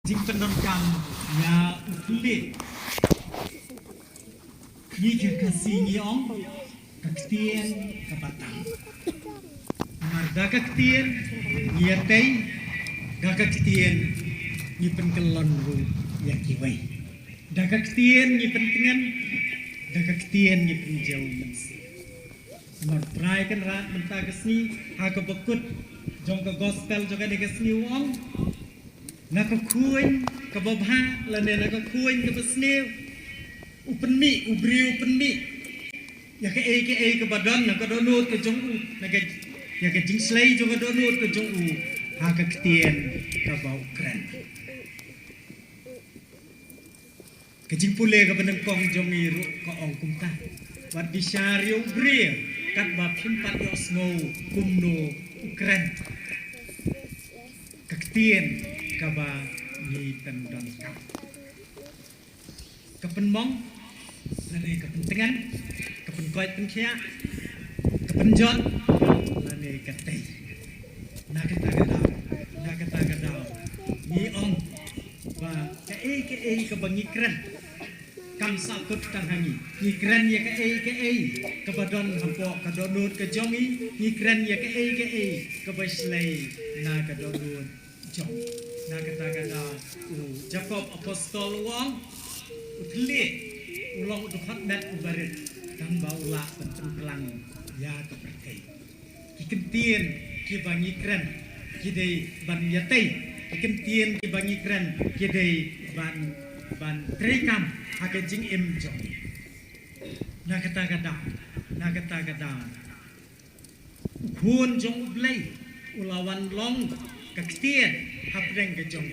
Jing penonton ya ulit ni kasih ni ong kaktian kabatang marga kaktian ni atai kaktian ni penkelon ru ya kiwai kaktian ni pentingan kaktian ni penjauh mensi mar try kan rat mentagasni ha ka bakut jong ka gospel juga degasni ong nak kuin ke babha lane nak kuin ke besnew upenmi ubri upenmi ya ke badan nak donut ke jong u nak ya ke jing slay jong donut ke jong u ha ka ktien ke bau kren ke jing pule ke benengkong jong iru ke ong kumta wat bisyari ubri kat bab himpat yo snow kumno ukren ke ktien kaba ni pendon kap kepenmong lani kepentingan kepenkoit penkia kepenjot lani ketei na kata gadau ni ong ba ke kebangi keren kam sakut tangangi ni keren ya ke kebadon hampo kadonut ke jongi ni keren ya ke kebaslei na kadonut jong na kata Jacob apostol wong utli ulang uduhat net ubarit dan baula pencengkelang ya keperkai kikentien kibangi keren kidei ban yatai kikentien kibangi keren kidei ban trekam hake jing im jong na kata hun jong ublai ulawan long kaktian hapreng ke jong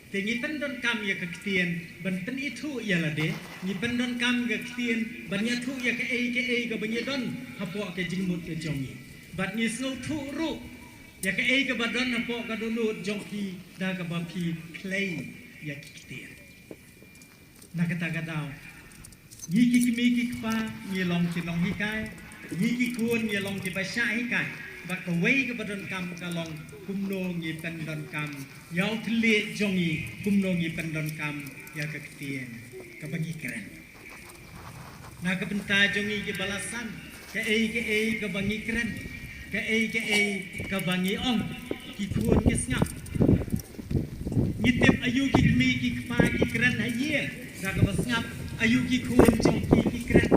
tengi pendon kam ya kaktian benten itu ya lade ni pendon kam kaktian banya tu ya ke banya don hapo ke jingmut ke jong bat ni snow tu ru ya ke badon hapo ka dolut jong pi da ka bapi clay ya kaktian na kata ni kikimi kikpa ni long hikai ni kikun ni long ki basya hikai bak kawai ke badon kam kalong kumno ngi pendon kam yau tele jongi kumno ngi pendon kam ya kaktian kabagi keren na ka benta jongi ke balasan ke bangi keren ke bangi ong ki kuon ke snap ngitip ayu ki mi ki kpa ki keren haye na ka basngap ayu ki kuon jong ki keren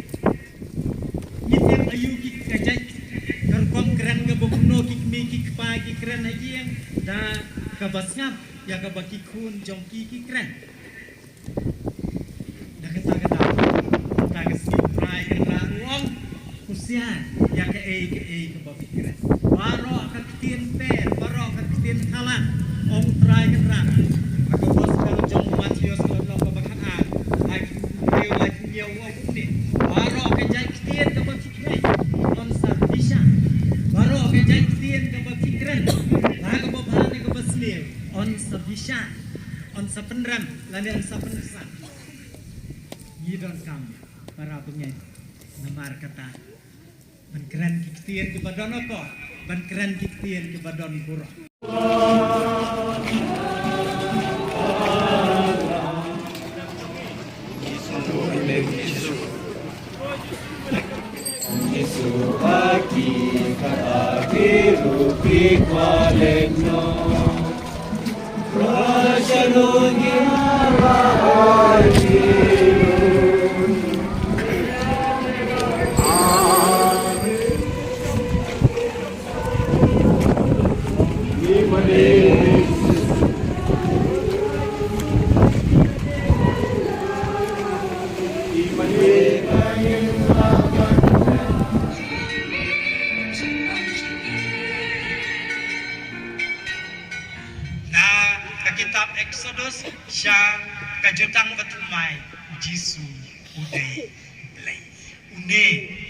ngitip ayu ki kajai kom keren ke bukno kikmi kikpa kikren aja yang da kabasngap ya kabaki kun jongki kikren da kata si prai kena uang kusian ya ke kabaki kren baro kaktin per baro kaktin halan ong prai kena maka bos kalau jong Matius kalau kabakan ai teu lagi dia uang ni baro kajai ktin kabaki kren on sabisha baro ke jangtien ke bafikran la ke babhane ke baslew on sabisha on sapenran lani on sapensan yidon kam para pengen namar kata ban keren kiktien ke badon ko ban keren kiktien ke badon pura Pagi kata biru pikwalegno Rajanungi mahajiru kitab Exodus sya kajutang betumai Jisu udai belai une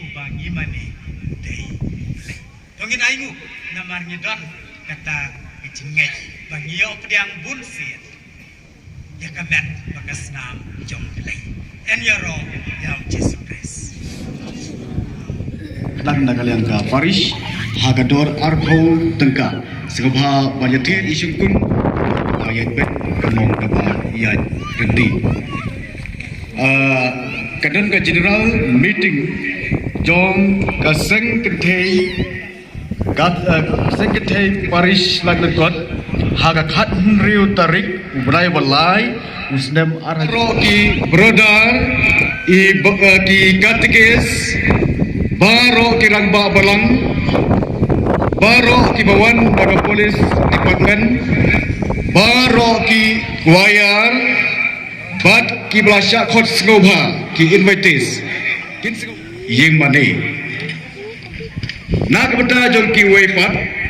ubangi mane udai belai dongin aingu namar ngidon kata kecingei bangi yo pediang bunsit ya kamen bakas nam jong belai en yaro ya Yesus Kristus Kadang kalian ka Parish Hagador Arpau Tengka Segabha Banyatir Isungkun yang bet kemong dapat ia rendi. Kadang ke general meeting jong kaseng ketei Secretary Parish Lagnakot Hagakat Riu Tarik Ubray Walai Usnem Arroki Brodar ki Katikis Baro ki Rangba Balang Baro ki Bawan Baga Polis Department Baro ki Wayar Bat ki Blasha Khot Snobha ki Invites Ying Mane Nak benda jol ki Waypat